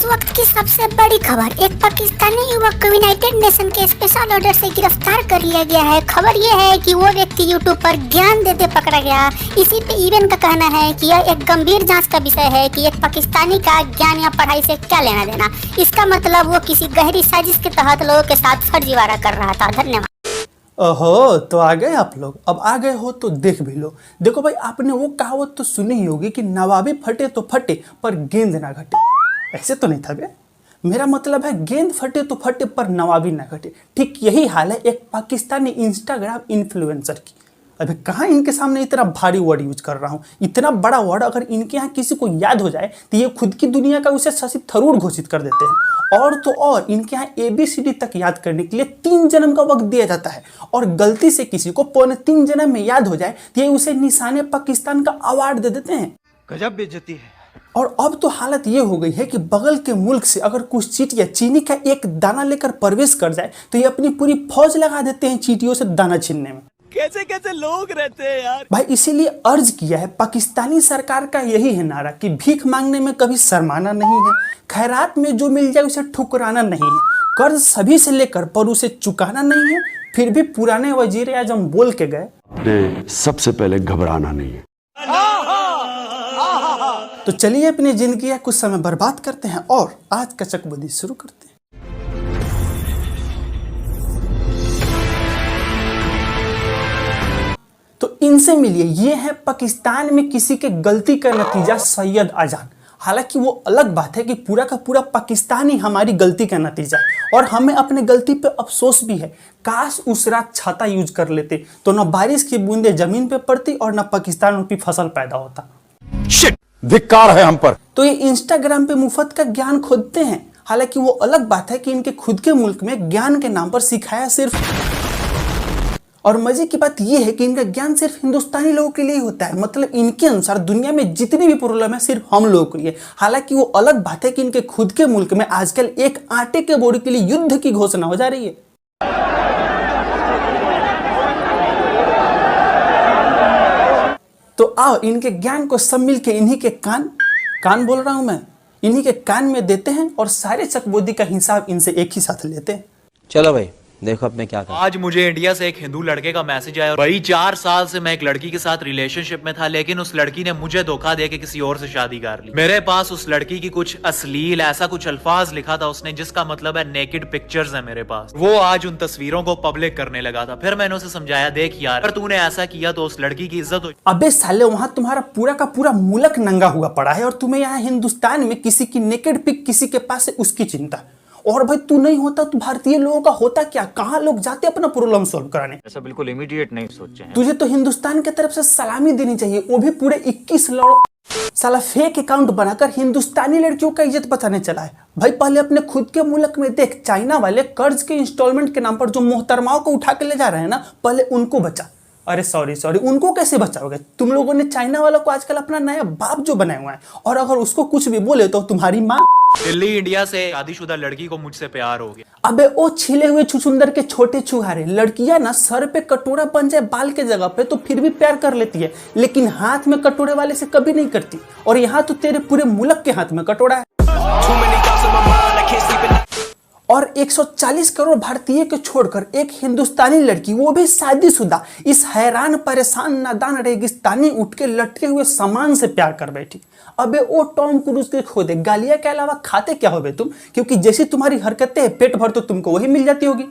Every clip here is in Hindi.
वक्त की सबसे बड़ी खबर, एक पाकिस्तानी युवक को यूनाइटेड नेशन के स्पेशल ऑर्डर से गिरफ्तार कर लिया गया है। खबर ये है कि वो व्यक्ति यूट्यूब पर ज्ञान देते पकड़ा गया। इसी पे ईवन का कहना है कि यह एक गंभीर जांच का विषय है कि एक पाकिस्तानी का ज्ञान या पढ़ाई से क्या लेना देना। इसका मतलब वो किसी गहरी साजिश के तहत लोगों के साथ फर्जीवाड़ा कर रहा था। धन्यवाद। ओहो, तो आ गए आप लोग। अब आ गए हो तो देख भी लो। देखो भाई, आपने वो कहावत तो सुनी ही होगी कि नवाबी फटे तो फटे पर गेंद ना घटे। ऐसे तो नहीं था बे। मेरा मतलब है गेंद फटे तो फटे पर नवाबी ना घटे। ठीक यही हाल है एक पाकिस्तानी इंस्टाग्राम इन्फ्लुएंसर की। अबे कहाँ इनके सामने इतना भारी वर्ड यूज कर रहा हूँ। इतना बड़ा वर्ड अगर इनके यहाँ किसी को याद हो जाए तो ये खुद की दुनिया का उसे शशि थरूर घोषित कर देते हैं। और तो और इनके यहाँ ABCD तक याद करने के लिए 3 जन्म का वक्त दिया जाता है। और गलती से किसी को 3.25 जन्म में याद हो जाए तो ये उसे निशाने पाकिस्तान का अवार्ड दे देते हैं। गजब बेइज्जती है। और अब तो हालत ये हो गई है कि बगल के मुल्क से अगर कुछ चींटियां चीनी का एक दाना लेकर प्रवेश कर जाए तो ये अपनी पूरी फौज लगा देते हैं चींटियों से दाना छीनने में। कैसे कैसे लोग रहते हैं यार। भाई इसीलिए अर्ज किया है, पाकिस्तानी सरकार का यही है नारा कि भीख मांगने में कभी शर्माना नहीं है, खैरात में जो मिल जाए उसे ठुकराना नहीं है, कर्ज सभी से लेकर पर उसे चुकाना नहीं है। फिर भी पुराने वजीर आजम बोल के गए, सबसे पहले घबराना नहीं है। तो चलिए अपनी जिंदगी कुछ समय बर्बाद करते हैं और आज का चकबंदी शुरू करते हैं। तो इनसे मिलिए, ये है पाकिस्तान में किसी के गलती का नतीजा सैयद अजान। हालांकि वो अलग बात है कि पूरा का पूरा पाकिस्तान ही हमारी गलती का नतीजा है और हमें अपने गलती पे अफसोस भी है। काश उस रात छाता यूज कर लेते तो न बारिश की बूंदें जमीन पे पड़ती और न पाकिस्तान में फसल पैदा होता। शिट, धिक्कार है हम पर। तो ये इंस्टाग्राम पे मुफ्त का ज्ञान खोदते हैं। हालांकि वो अलग बात है कि इनके खुद के मुल्क में ज्ञान के नाम पर सिखाया सिर्फ, और मजे की बात यह है कि इनका ज्ञान सिर्फ हिंदुस्तानी लोगों के लिए होता है। मतलब इनके अनुसार दुनिया में जितनी भी प्रॉब्लम है सिर्फ हम लोगों के लिए। हालांकि वो अलग बात है कि इनके खुद के मुल्क में आजकल एक आटे के बोरी के लिए युद्ध की घोषणा हो जा रही है। तो आओ इनके ज्ञान को सब मिल के इन्हीं के कान बोल रहा हूं मैं, इन्हीं के कान में देते हैं और सारे चकबोदी का हिसाब इनसे एक ही साथ लेते हैं। चलो भाई देखो अब मैं क्या करूं। आज मुझे इंडिया से एक हिंदू लड़के का मैसेज आया। भाई 4 साल से मैं एक लड़की के साथ रिलेशनशिप में था, लेकिन उस लड़की ने मुझे धोखा दे के किसी और से शादी कर ली। मेरे पास उस लड़की की कुछ अश्लील ऐसा कुछ अल्फाज लिखा था उसने, जिसका मतलब है नेकेड पिक्चर्स है मेरे पास। वो आज उन तस्वीरों को पब्लिक करने लगा था। फिर मैंने उसे समझाया, देख यार अगर तूने ऐसा किया तो उस लड़की की इज्जत हो। अबे साले, वहां तुम्हारा पूरा का पूरा मुल्क नंगा हुआ पड़ा है और तुम्हें यहाँ हिंदुस्तान में किसी की नेकेड पिक किसी के पास है उसकी चिंता। और भाई तू नहीं होता तो भारतीय लोगों का होता क्या? कहाँ लोग जाते अपना प्रॉब्लम सॉल्व कराने। ऐसा बिल्कुल इमीडिएट नहीं सोचे हैं। तुझे तो हिंदुस्तान की तरफ से सलामी देनी चाहिए, वो भी पूरे 21 साला फेक अकाउंट बनाकर हिंदुस्तानी लड़कियों का इज्जत बचाने चला है। भाई पहले अपने खुद के मुल्क में देख, चाइना वाले कर्ज के इंस्टॉलमेंट के नाम पर जो मोहतरमाओं को उठा के ले जा रहे हैं ना, पहले उनको बचा। अरे सॉरी उनको कैसे बचाओगे? तुम लोगों ने चाइना वालों को आजकल अपना नया बाप जो बनाया हुआ है, और अगर उसको कुछ भी बोले तो तुम्हारी माँ। दिल्ली इंडिया से शादीशुदा लड़की को मुझसे प्यार हो गया। अबे ओ छिले हुए छुछुंदर के छोटे छुहारे, लड़कियां ना सर पे कटोरा बन जाए बाल के जगह पे तो फिर भी प्यार कर लेती है, लेकिन हाथ में कटोरे वाले से कभी नहीं करती। और यहाँ तो तेरे पूरे मुल्क के हाथ में कटोरा है। और 140 करोड़ भारतीय को छोड़कर एक हिंदुस्तानी लड़की, वो भी शादीशुदा, इस हैरान परेशान नादान रेगिस्तानी उठ के लटके हुए सामान से प्यार कर बैठी। अबे ओ टॉम क्रूज के खोदे गालिया के अलावा खाते क्या हो बे तुम? क्योंकि जैसी तुम्हारी हरकतें हैं, पेट भर तो तुमको वही मिल जाती होगी।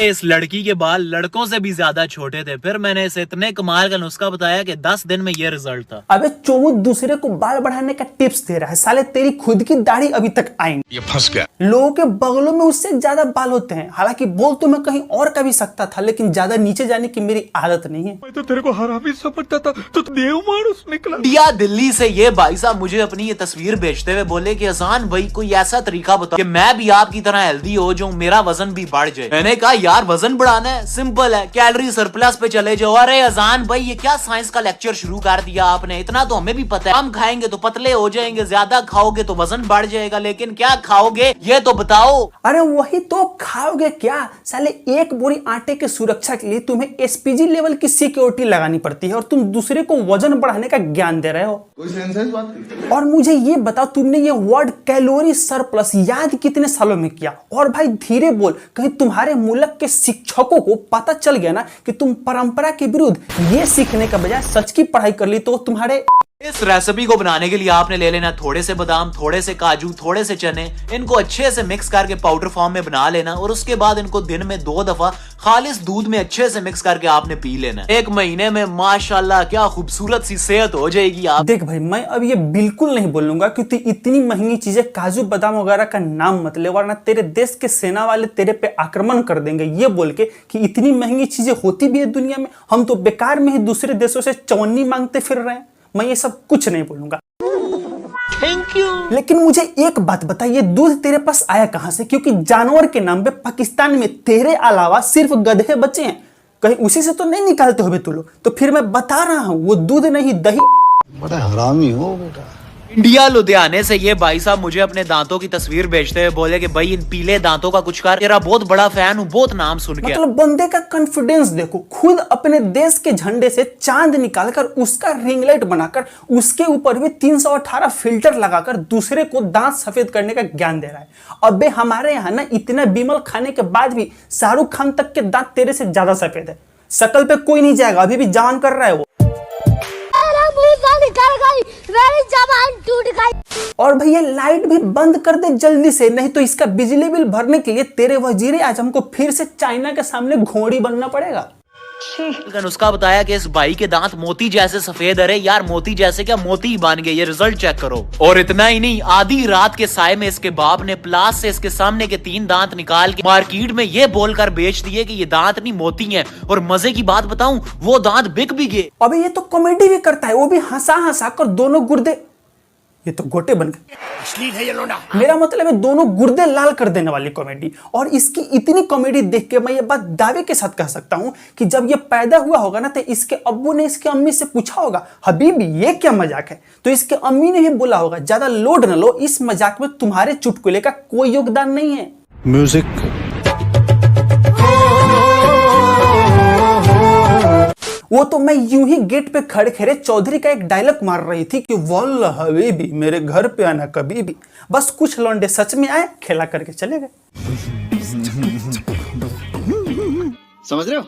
इस लड़की के बाल लड़कों से भी ज्यादा छोटे थे। फिर मैंने इसे इतने कमाल का नुस्खा बताया कि 10 दिन में ये रिजल्ट था। अबे चोमू दूसरे को बाल बढ़ाने का टिप्स दे रहा है, साले तेरी खुद की दाढ़ी अभी तक आई नहीं। ये फंस गया। लोगों के बगलों में उससे ज्यादा बाल होते हैं। हालांकि बोल तो मैं कहीं और का भी सकता था, लेकिन ज्यादा नीचे जाने की मेरी आदत नहीं है। मैं तो तेरे को हरामी समझता था, तो देव मानुस निकला। इंडिया दिल्ली से ये भाई साहब मुझे अपनी ये तस्वीर भेजते हुए बोले कि अजान भाई कोई ऐसा तरीका बताओ कि मैं भी आपकी तरह हेल्दी हो, जो मेरा वजन भी बढ़ जाए। मैंने कहा क्या यार वजन बढ़ाना है? सिंपल है, कैलोरी सरप्लस पे चले जाओ। अरे अजान भाई ये क्या साइंस का लेक्चर शुरू कर दिया आपने? इतना तो हमें भी पता है, कम खाएंगे तो पतले हो जाएंगे, ज्यादा खाओगे तो वजन बढ़ जाएगा, लेकिन क्या खाओगे ये तो बताओ। अरे वही तो, खाओगे क्या साले? एक बोरी आटे की सुरक्षा के लिए तुम्हें एसपीजी लेवल की सिक्योरिटी लगानी पड़ती है और तुम दूसरे को वजन बढ़ाने का ज्ञान दे रहे हो। कोई सेंस है इस बात की? और मुझे ये बताओ, तुमने ये वर्ड कैलोरी सरप्लस याद कितने सालों में किया? और भाई धीरे बोल, कहीं तुम्हारे मुल्क के शिक्षकों को पता चल गया ना कि तुम परंपरा के विरुद्ध ये सीखने का बजाय सच की पढ़ाई कर ली तो तुम्हारे। इस रेसिपी को बनाने के लिए आपने ले लेना थोड़े से बादाम, थोड़े से काजू, थोड़े से चने। इनको अच्छे से मिक्स करके पाउडर फॉर्म में बना लेना और उसके बाद इनको दिन में 2 दफा खालिस दूध में अच्छे से मिक्स करके आपने पी लेना। 1 महीने में माशाल्लाह क्या खूबसूरत सी सेहत हो जाएगी आप। देख भाई, मैं अब ये बिल्कुल नहीं बोलूंगा क्योंकि इतनी महंगी चीजें काजू बादाम वगैरह का नाम मत ले, वरना तेरे देश के सेना वाले तेरे पे आक्रमण कर देंगे ये बोल के कि इतनी महंगी चीजें होती भी है दुनिया में। हम तो बेकार में ही दूसरे देशों से चवन्नी मांगते फिर रहे हैं। मैं ये सब कुछ नहीं बोलूंगा। Thank you. लेकिन मुझे एक बात बता, ये दूध तेरे पास आया कहां से? क्योंकि जानवर के नाम पे पाकिस्तान में तेरे अलावा सिर्फ गधे बचे हैं, कहीं उसी से तो नहीं निकालते हो तू लोग? तो फिर मैं बता रहा हूं, वो दूध नहीं दही। बड़ा हरामी हो बेटा। इंडिया लुधियाने से ये भाई साहब मुझे अपने दांतों की तस्वीर भेजते हुए बोले कि भाई इन पीले दांतों का कुछ कर, तेरा बहुत बड़ा फैन हूँ, बहुत नाम सुन के। मतलब बंदे का कॉन्फिडेंस देखो, खुद अपने देश के झंडे से चांद निकालकर उसका रिंग लाइट बनाकर उसके ऊपर भी 318 फिल्टर लगाकर दूसरे को दांत सफेद करने का ज्ञान दे रहा है। अबे हमारे यहाँ ना इतना बीमल खाने के बाद भी शाहरुख खान तक के दांत तेरे से ज्यादा सफेद है। शकल पे कोई नहीं जाएगा, अभी भी जवान कर रहा है वो। मेरी जबान टूट गई। और भैया लाइट भी बंद कर दे जल्दी से, नहीं तो इसका बिजली बिल भरने के लिए तेरे वजीर आजम को फिर से चाइना के सामने घोड़ी बनना पड़ेगा। उसका बताया कि इस भाई के दांत मोती जैसे सफेद। अरे यार मोती जैसे क्या, मोती ही बन गए, ये रिजल्ट चेक करो। और इतना ही नहीं, आधी रात के साय में इसके बाप ने प्लास से इसके सामने के 3 दांत निकाल के मार्केट में ये बोलकर बेच दिए कि ये दांत नहीं मोती हैं। और मजे की बात बताऊं, वो दांत बिक भी गए। अबे ये तो कॉमेडी भी करता है, वो भी हंसा हंसा कर दोनों गुर्दे, ये तो गोटे बन गए। अश्लील है ये लोना। मेरा मतलब है दोनों गुर्दे लाल कर देने वाली कॉमेडी। और इसकी इतनी कॉमेडी देख के मैं ये बात दावे के साथ कह सकता हूं कि जब ये पैदा हुआ होगा ना तो इसके अब्बू ने इसके अम्मी से पूछा होगा, हबीबी ये क्या मजाक है? तो इसके अम्मी ने भी बोला होगा, ज्यादा लोड न लो, इस मजाक में तुम्हारे चुटकुले का कोई योगदान नहीं है। म्यूजिक। वो तो मैं यूं ही गेट पे खड़े खड़े चौधरी का एक डायलॉग मार रही थी कि वल्ला हबीबी मेरे घर पे आना कभी भी। बस कुछ लौंडे सच में आए, खेला करके चले गए। समझ रहे हो?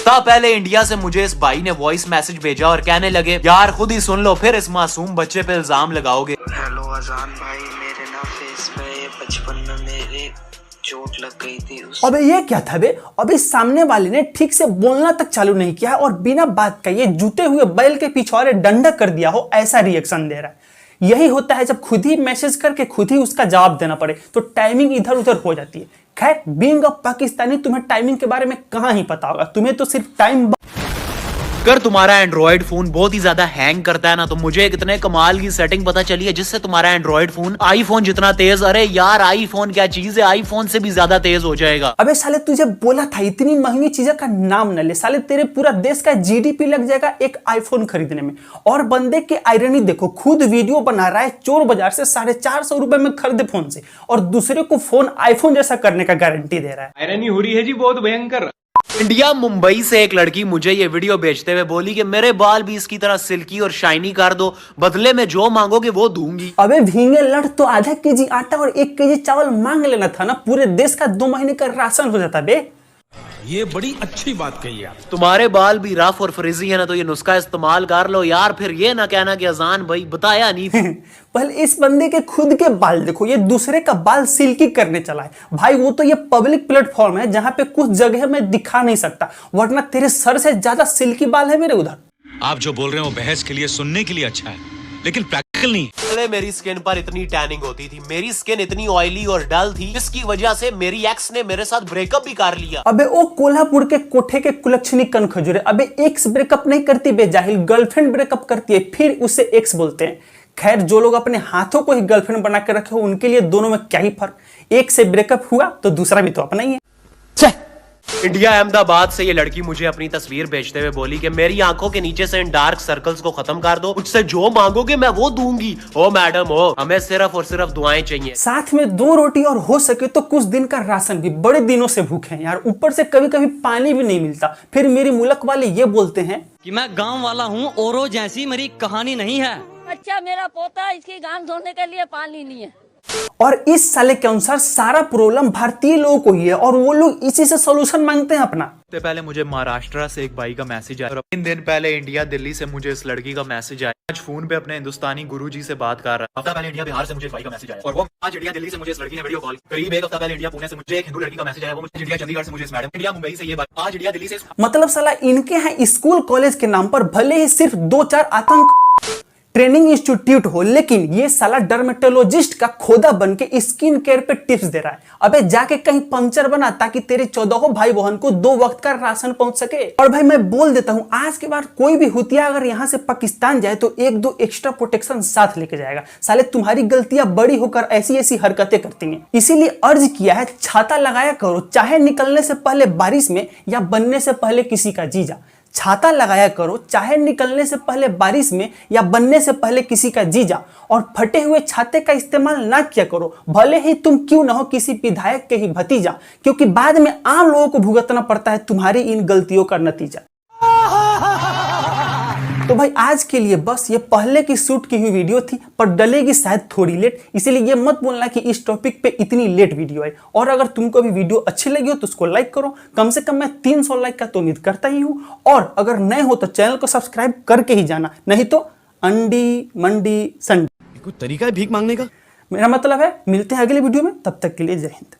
पहले इंडिया से मुझे इस भाई ने वॉइस मैसेज भेजा और कहने लगे, यार खुद ही सुन लो, फिर इस मासूम बच्चे पे इल्जाम लगाओगे। हेलो अजान भाई, मेरे ना फेस पे बचपन में मेरे चोट लग गई थी। अबे ये क्या था बे? अबे सामने वाले ने ठीक से बोलना तक चालू नहीं किया और बिना बात का ये जूते हुए बैल के पिछवाड़े डंडा कर दिया हो ऐसा रिएक्शन दे रहा है। यही होता है जब खुद ही मैसेज करके खुद ही उसका जवाब देना पड़े तो टाइमिंग इधर उधर हो जाती है। खैर बीइंग अ पाकिस्तानी तुम्हें टाइमिंग के बारे में कहां ही पता होगा, तुम्हें तो सिर्फ टाइम। अगर तुम्हारा एंड्रॉइड फोन बहुत ही ज्यादा हैंग करता है ना, तो मुझे एक इतने कमाल की सेटिंग पता चली है जिससे तुम्हारा एंड्रॉइड फोन आईफोन जितना तेज, अरे यार आईफोन क्या चीज है, आईफोन से भी ज्यादा तेज हो जाएगा। अबे साले तुझे बोला था इतनी महंगी चीजें का नाम न ले, साले तेरे पूरा देश का जीडीपी लग जाएगा एक आईफोन खरीदने में। और बंदे की आयरनी देखो, खुद वीडियो बना रहा है चोर बाजार से 450 रुपए में खरीदे फोन से और दूसरे को फोन आईफोन जैसा करने का गारंटी दे रहा है। आयरनी हो रही है जी, बहुत भयंकर। इंडिया मुंबई से एक लड़की मुझे ये वीडियो भेजते हुए बोली कि मेरे बाल भी इसकी तरह सिल्की और शाइनी कर दो, बदले में जो मांगोगे वो दूंगी। अबे भींगे लड़ तो आधा केजी आटा और 1 केजी चावल मांग लेना था ना, पूरे देश का 2 महीने का राशन हो जाता बे। ये बड़ी अच्छी बात कही आप। तुम्हारे बाल भी रफ और फ्रिजी है ना, तो ये नुस्खा इस्तेमाल कर लो यार, फिर ये ना कहना कि अजान भाई बताया नहीं। पहले इस बंदे के खुद के बाल देखो, ये दूसरे का बाल सिल्की करने चला है भाई। वो तो ये पब्लिक प्लेटफॉर्म है जहां पे कुछ जगह मैं दिखा नहीं सकता, वरना तेरे सर से ज्यादा सिल्की बाल है मेरे उधर। आप जो बोल रहे हो बहस के लिए, सुनने के लिए अच्छा है, लेकिन प्रैक्टिकल नहीं। पहले मेरी स्किन पर इतनी टैनिंग होती थी, मेरी स्किन इतनी ऑयली और डल थी, जिसकी वजह से मेरी एक्स ने मेरे साथ ब्रेकअप भी कर लिया। अबे ओ कोल्हापुर के कोठे के कुलक्षणी कन खजूरे, अबे एक्स ब्रेकअप नहीं करती बे जाहिल, गर्लफ्रेंड ब्रेकअप करती है, फिर उसे एक्स बोलते हैं। खैर जो लोग अपने हाथों को ही गर्लफ्रेंड बना के रखे हो उनके लिए दोनों में क्या ही फर्क। एक से ब्रेकअप हुआ तो दूसरा भी तो अपना ही है। इंडिया अहमदाबाद से ये लड़की मुझे अपनी तस्वीर भेजते हुए बोली कि मेरी आंखों के नीचे से इन डार्क सर्कल्स को खत्म कर दो, मुझसे जो मांगोगे मैं वो दूंगी। ओ मैडम हो, हमें सिर्फ और सिर्फ दुआएं चाहिए। साथ में 2 रोटी और हो सके तो कुछ दिन का राशन भी, बड़े दिनों से भूखे हैं यार, ऊपर से कभी कभी पानी भी नहीं मिलता। फिर मेरी मुल्क वाले ये बोलते हैं कि मैं गांव वाला हूँ, औरों जैसी मेरी कहानी नहीं है। अच्छा मेरा पोता, इसकी गांग धोने के लिए पानी नहीं है। और इस साले के अनुसार सारा प्रॉब्लम भारतीय लोगों को ही है और वो लोग इसी से सॉल्यूशन मांगते हैं अपना। सबसे पहले मुझे महाराष्ट्र से एक भाई का मैसेज आया और 3 दिन पहले इंडिया दिल्ली से मुझे इस लड़की का मैसेज आया। आज फोन पे अपने हिंदुस्तानी गुरुजी से बात कर रहा है। हफ्ता पहले इंडिया बिहार से मुझे एक भाई का मैसेज आया और वो आज इंडिया दिल्ली से मुझे इस लड़की ने वीडियो कॉल। करीब एक हफ्ता पहले इंडिया पुणे से मुझे एक हिंदू लड़की का मैसेज आया। वो मुझे इंडिया चंडीगढ़ से मुझे इस मैडम, इंडिया मुंबई से ये बात, आज इंडिया दिल्ली से। मतलब साला इनके यहाँ स्कूल कॉलेज के नाम पर भले ही सिर्फ 2-4 आतंक ट्रेनिंग इंस्टीट्यूट हो, लेकिन ये साला डर्मेटोलॉजिस्ट का खोदा बन के स्किन केयर पे टिप्स दे रहा है। अबे जाके कहीं पंक्चर बना ताकि तेरे 14 भाई बहन को 2 वक्त का राशन पहुंच सके। और भाई मैं बोल देता हूं, आज के बाद कोई भी हुतिया अगर यहां से पाकिस्तान जाए तो 1-2 एक्स्ट्रा प्रोटेक्शन साथ लेके जाएगा। साले तुम्हारी गलतियां बड़ी होकर ऐसी ऐसी हरकतें करती हैं। इसीलिए अर्ज किया है, छाता लगाया करो, चाहे निकलने से पहले बारिश में या बनने से पहले किसी का जीजा। छाता लगाया करो, चाहे निकलने से पहले बारिश में या बनने से पहले किसी का जीजा। और फटे हुए छाते का इस्तेमाल ना किया करो, भले ही तुम क्यों ना हो किसी विधायक के ही भतीजा, क्योंकि बाद में आम लोगों को भुगतना पड़ता है तुम्हारी इन गलतियों का नतीजा। तो भाई आज के लिए बस ये पहले की शूट की हुई वीडियो थी, पर डलेगी शायद थोड़ी लेट, इसीलिए ये मत बोलना कि इस टॉपिक पे इतनी लेट वीडियो है। और अगर तुमको भी वीडियो अच्छी लगी हो तो उसको लाइक करो, कम से कम मैं 300 लाइक का तो उम्मीद करता ही हूँ। और अगर नए हो तो चैनल को सब्सक्राइब करके ही जाना, नहीं तो अंडी मंडी संडी। कोई तरीका है भीख मांगने का? मेरा मतलब है मिलते हैं अगले वीडियो में, तब तक के लिए जय हिंद।